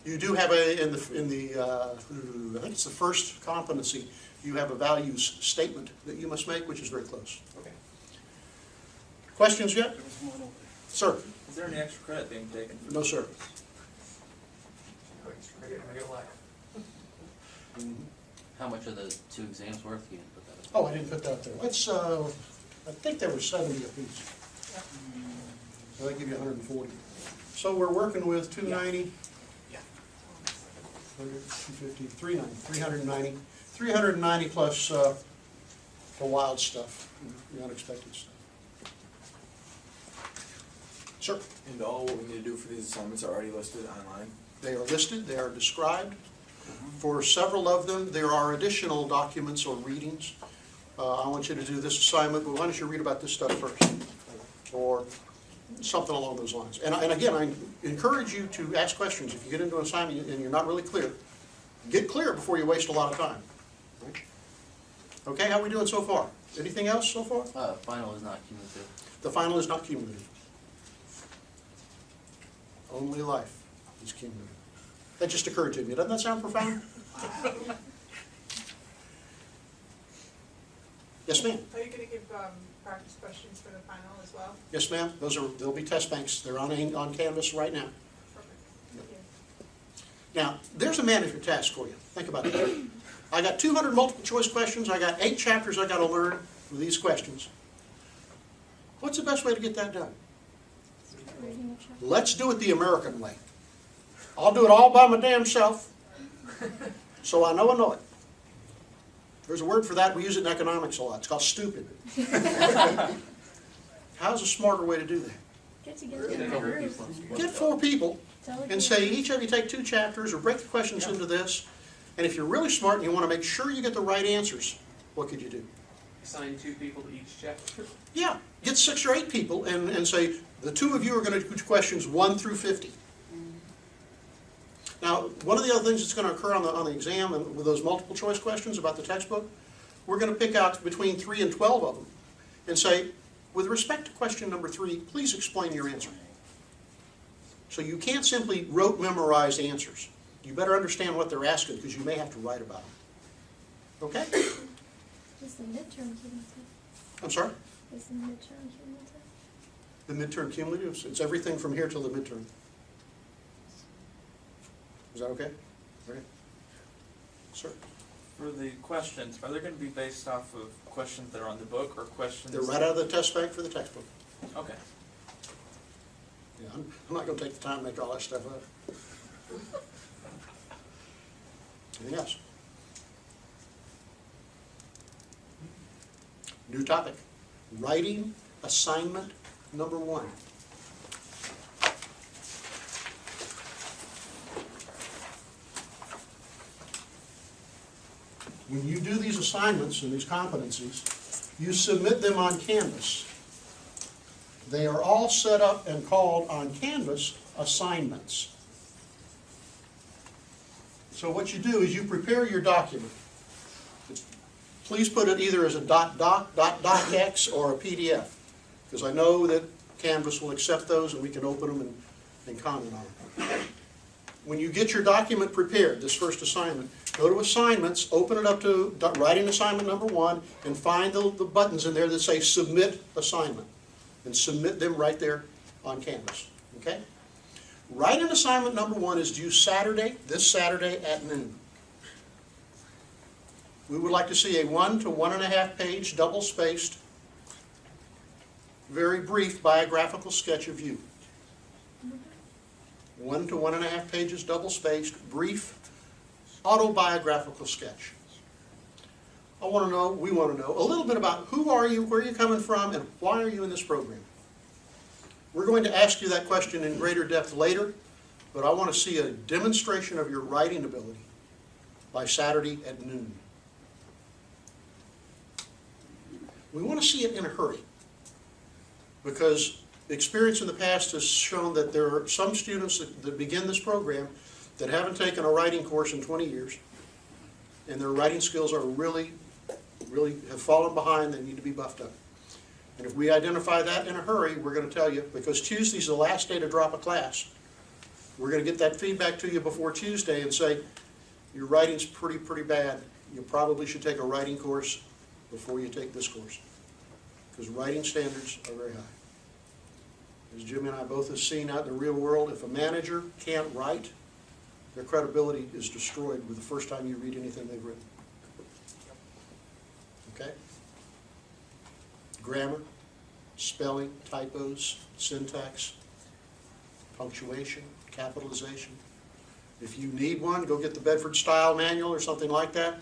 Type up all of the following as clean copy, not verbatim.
You do have in the I think it's the first competency, you have a values statement that you must make, which is very close. Okay. Questions yet? Sir? Is there any extra credit being taken? No, sir. How much are the 2 exams worth? You didn't put that up. Oh, I didn't put that there. Let's, I think there were 70 apiece. So they give you 140. So we're working with 290. Yeah. 250, 390. 390 plus the wild stuff, the unexpected stuff. Sir? And all what we need to do for these assignments are already listed online? They are listed, they are described. For several of them, there are additional documents or readings. I want you to do this assignment, but why don't you read about this stuff first? Or something along those lines. And again, I encourage you to ask questions. If you get into an assignment and you're not really clear, get clear before you waste a lot of time. Okay, how are we doing so far? Anything else so far? Final is not cumulative. The final is not cumulative. Only life is cumulative. That just occurred to me. Doesn't that sound profound? Yes, ma'am. Are you going to give practice questions for the final as well? Yes, ma'am. There'll be test banks. They're on Canvas right now. Perfect. Thank you. Now, there's a management task for you. Think about that. I got 200 multiple choice questions. I got 8 chapters I got to learn with these questions. What's the best way to get that done? Let's do it the American way. I'll do it all by my damn self, so I know it. There's a word for that. We use it in economics a lot. It's called stupid. How's a smarter way to do that? Get together in a group. Get 4 people and say, each of you take 2 chapters or break the questions into this. And if you're really smart and you want to make sure you get the right answers, what could you do? Assign 2 people to each chapter. Yeah, get 6 or 8 people and say, the 2 of you are going to do questions 1 through 50. Now, one of the other things that's going to occur on the exam and with those multiple choice questions about the textbook, we're going to pick out between 3 and 12 of them and say, with respect to question number 3, please explain your answer. So you can't simply rote memorize answers. You better understand what they're asking because you may have to write about them. Okay? Is the midterm cumulative? I'm sorry? Is the midterm cumulative? The midterm cumulative? It's everything from here till the midterm. Is that okay? Okay. Sir? For the questions, are they going to be based off of questions that are on the book or questions? They're right out of the test bank for the textbook. Okay. Yeah, I'm not going to take the time to make all that stuff up. Anything else? New topic. Writing assignment number 1. When you do these assignments and these competencies, you submit them on Canvas. They are all set up and called on Canvas assignments. So what you do is you prepare your document. Please put it either as a .docx or a PDF, because I know that Canvas will accept those and we can open them and comment on them. When you get your document prepared, this first assignment, go to Assignments, open it up to Writing Assignment number 1, and find the buttons in there that say Submit Assignment, and submit them right there on Canvas. Okay? Writing Assignment number 1 is due Saturday, this Saturday at noon. We would like to see a 1 to 1.5 page, double-spaced, very brief biographical sketch of you. 1 to 1.5 pages, double-spaced, brief, autobiographical sketch. We want to know a little bit about who are you, where are you coming from, and why are you in this program. We're going to ask you that question in greater depth later, but I want to see a demonstration of your writing ability by Saturday at noon. We want to see it in a hurry, because experience in the past has shown that there are some students that begin this program that haven't taken a writing course in 20 years, and their writing skills are really have fallen behind. They need to be buffed up. And if we identify that in a hurry, we're going to tell you, because Tuesday's the last day to drop a class. We're gonna get that feedback to you before Tuesday and say, your writing's pretty bad. You probably should take a writing course before you take this course. Because writing standards are very high. As Jimmy and I both have seen out in the real world, if a manager can't write, their credibility is destroyed with the first time you read anything they've written. Okay? Grammar, spelling, typos, syntax, punctuation, capitalization. If you need one, go get the Bedford Style Manual or something like that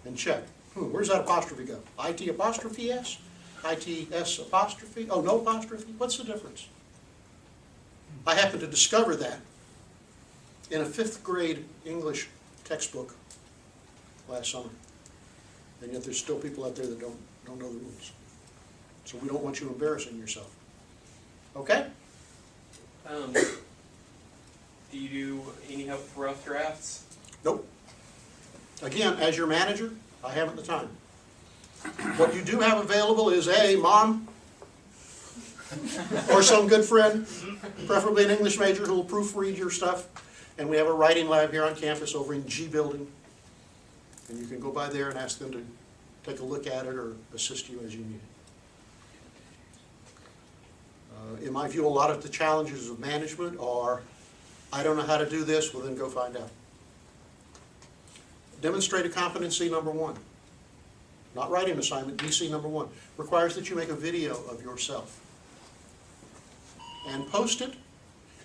and check. Where's that apostrophe go? IT apostrophe S? ITS apostrophe? Oh, no apostrophe? What's the difference? I happened to discover that in a 5th grade English textbook last summer. And yet there's still people out there that don't know the rules. So we don't want you embarrassing yourself. Okay? Do you do any help for rough drafts? Nope. Again, as your manager, I haven't the time. What you do have available is a mom or some good friend, preferably an English major who will proofread your stuff. And we have a writing lab here on campus over in G Building. And you can go by there and ask them to take a look at it or assist you as you need it. In my view, a lot of the challenges of management are, I don't know how to do this, well then go find out. Demonstrated competency number 1. Not writing assignment, DC number 1. Requires that you make a video of yourself. And post it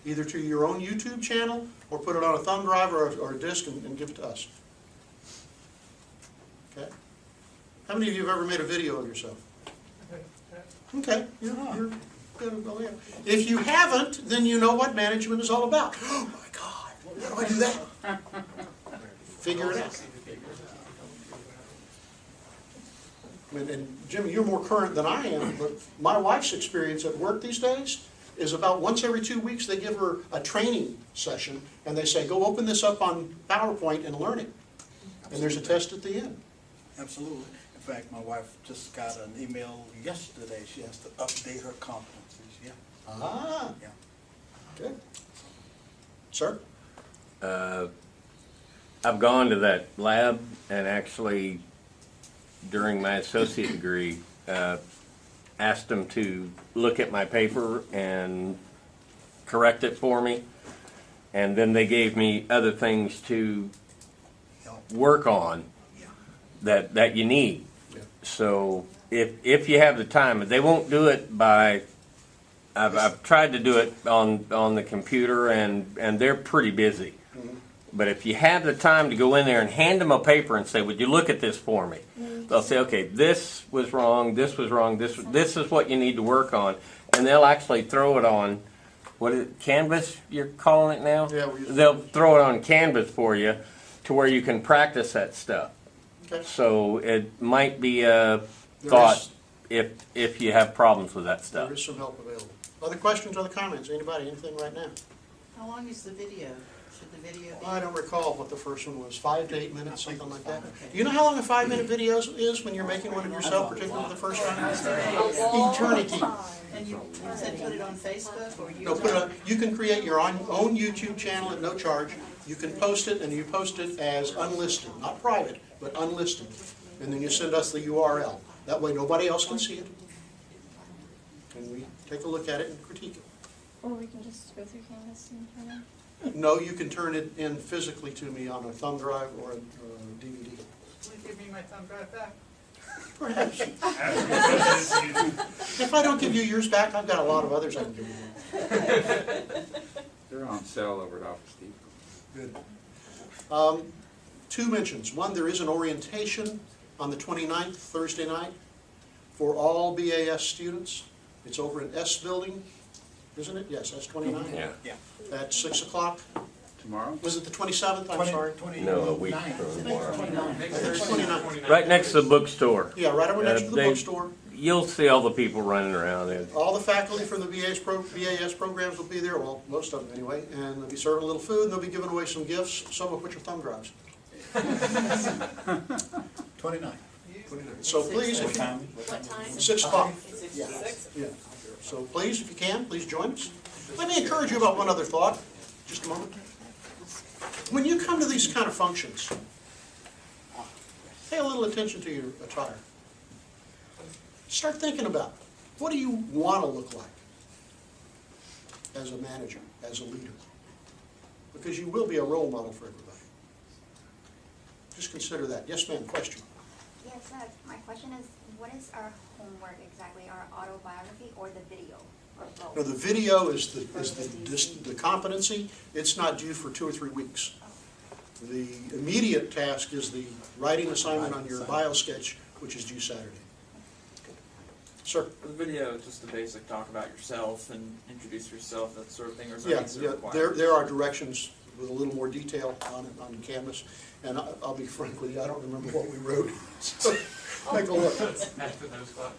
either to your own YouTube channel or put it on a thumb drive or a disc and give it to us. Okay? How many of you have ever made a video of yourself? Okay, you're good. Oh, yeah. If you haven't, then you know what management is all about. Oh my God, how do I do that? Figure it out. And Jimmy, you're more current than I am, but my wife's experience at work these days is about once every 2 weeks they give her a training session and they say, go open this up on PowerPoint and learn it. And there's a test at the end. Absolutely. In fact, my wife just got an email yesterday. She has to update her competencies. Yeah. Ah, Yeah. good. Sir? I've gone to that lab and actually, during my associate degree, asked them to look at my paper and correct it for me. And then they gave me other things to work on that you need. Yeah. So if you have the time, they won't do it by, I've tried to do it on the computer and they're pretty busy. Mm-hmm. But if you have the time to go in there and hand them a paper and say, would you look at this for me? They'll say, okay, this was wrong, this was wrong, this is what you need to work on. And they'll actually throw it on, what is it, Canvas you're calling it now? Yeah, they'll throw it on Canvas for you to where you can practice that stuff. Okay. So it might be a thought if you have problems with that There stuff. is some help available. Other questions, other comments? Anybody, anything right now? How long is the video? Should the video be? I don't recall what the first one was, 5 to 8 minutes, something like that. Okay. Do you know how long a 5-minute video is when you're making one of yourself, particularly the first time? Eternity. And you said put it on Facebook or you? No, put it on, you can create your own YouTube channel at no charge. You can post it, and you post it as unlisted, not private, but unlisted. And then you send us the URL. That way nobody else can see it. And we take a look at it and critique it. Or we can just go through Canvas and turn it. No, you can turn it in physically to me on a thumb drive or a DVD. Will you give me my thumb drive back? Perhaps. If I don't give you yours back, I've got a lot of others I can give you. They're on sale over at Office Depot. Good. 2 mentions. One, there is an orientation on the 29th, Thursday night, for all BAS students. It's over in S Building, isn't it? Yes, that's 29. Yeah. Yeah. At 6 o'clock. Tomorrow? Was it the 27th? I'm sorry. No, a week from tomorrow. I think it's 29. Right next to the bookstore. Yeah, right over next to the They- bookstore. You'll see all the people running around there. All the faculty from the BAS programs will be there, well, most of them anyway, and they'll be serving a little food, and they'll be giving away some gifts, some of which are thumb drives. 29. So please, if you, What time? 6 o'clock. Six. Yeah. So please, if you can, please join us. Let me encourage you about one other thought. Just a moment. When you come to these kind of functions, pay a little attention to your attire. Start thinking about, what do you want to look like as a manager, as a leader? Because you will be a role model for everybody. Just consider that. Yes, ma'am, question. Yes, my question is, what is our homework exactly? Our autobiography or the video, or both? No, the video is the competency. It's not due for 2 or 3 weeks. The immediate task is the writing assignment on your bio sketch, which is due Saturday. Sir? For the video, just the basic talk about yourself and introduce yourself, that sort of thing, or is there Yeah, anything yeah, required? there are directions with a little more detail on Canvas, and I'll be frank with you, I don't remember what we wrote. So, take a look.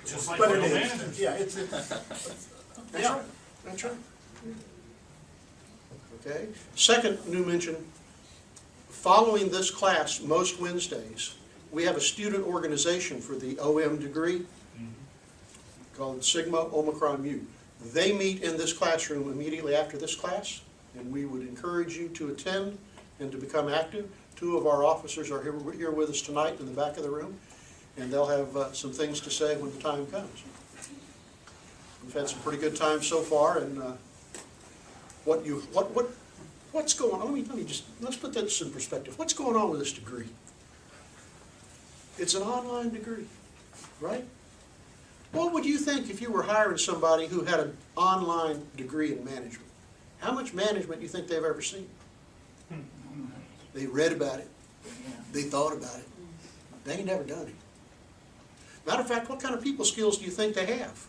Just like but it is. Yeah, it's. That's right. That's right. Okay. Second new mention, following this class, most Wednesdays, we have a student organization for the OM degree called Sigma Omicron Mu. They meet in this classroom immediately after this class, and we would encourage you to attend and to become active. 2 of our officers are here with us tonight in the back of the room, and they'll have some things to say when the time comes. We've had some pretty good times so far, and what's going on? Let's put this in perspective. What's going on with this degree? It's an online degree, right? What would you think if you were hiring somebody who had an online degree in management? How much management do you think they've ever seen? They read about it. They thought about it. They ain't never done it. Matter of fact, what kind of people skills do you think they have?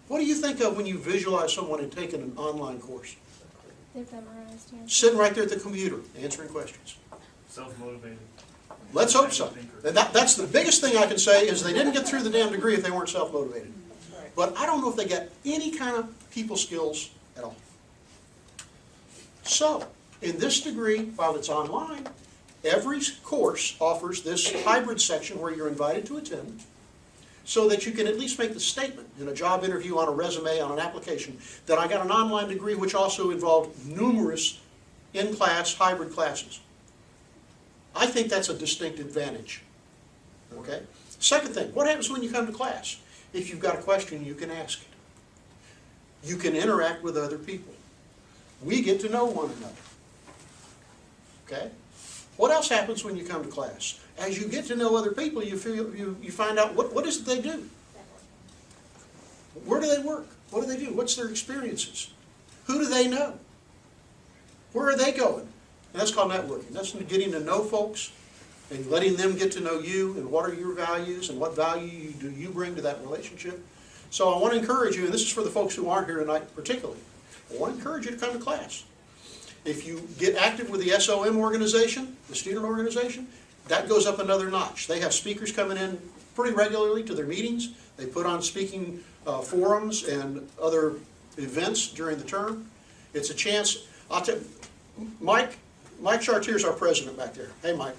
What do you think of when you visualize someone had taken an online course? They've memorized, yeah. Sitting right there at the computer, answering questions. Self-motivated. Let's hope so. And that's the biggest thing I can say is they didn't get through the damn degree if they weren't self-motivated. But I don't know if they got any kind of people skills at all. So, in this degree, while it's online, every course offers this hybrid section where you're invited to attend so that you can at least make the statement in a job interview, on a resume, on an application, that I got an online degree which also involved numerous in-class hybrid classes. I think that's a distinct advantage. Okay? Second thing, what happens when you come to class? If you've got a question, you can ask it. You can interact with other people. We get to know one another. Okay? What else happens when you come to class? As you get to know other people, you find out what is it they do? Where do they work? What do they do? What's their experiences? Who do they know? Where are they going? And that's called networking. That's getting to know folks and letting them get to know you and what are your values and what value do you bring to that relationship. So I want to encourage you, and this is for the folks who aren't here tonight particularly, I want to encourage you to come to class. If you get active with the SOM organization, the student organization, that goes up another notch. They have speakers coming in pretty regularly to their meetings. They put on speaking forums and other events during the term. It's a chance. I'll tell you, Mike Chartier is our president back there. Hey, Mike.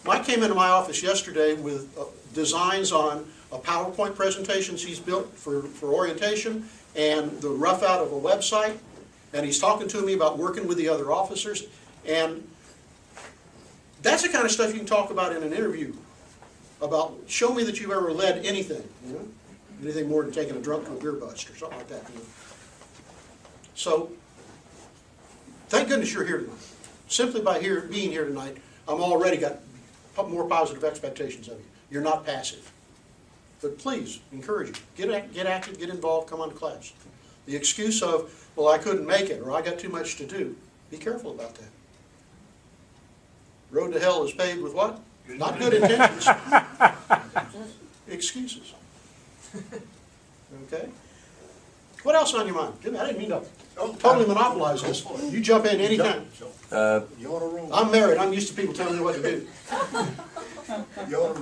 Mike came into my office yesterday with designs on a PowerPoint presentations he's built for orientation and the rough out of a website. And he's talking to me about working with the other officers. And that's the kind of stuff you can talk about in an interview. About, show me that you've ever led anything. You know? Anything more than taking a drunk to a beer bust or something like that. You know? So, thank goodness you're here tonight. Simply by being here tonight, I'm already got more positive expectations of you. You're not passive. But please, encourage you. Get active, get involved, come on to class. The excuse of, well, I couldn't make it, or I got too much to do, be careful about that. Road to hell is paved with what? Not good intentions. Excuses. Okay? What else on your mind? Jimmy, I didn't mean to totally monopolize this. You jump in anytime. You're on a roll. I'm married. I'm used to people telling me what to do. You're on a roll.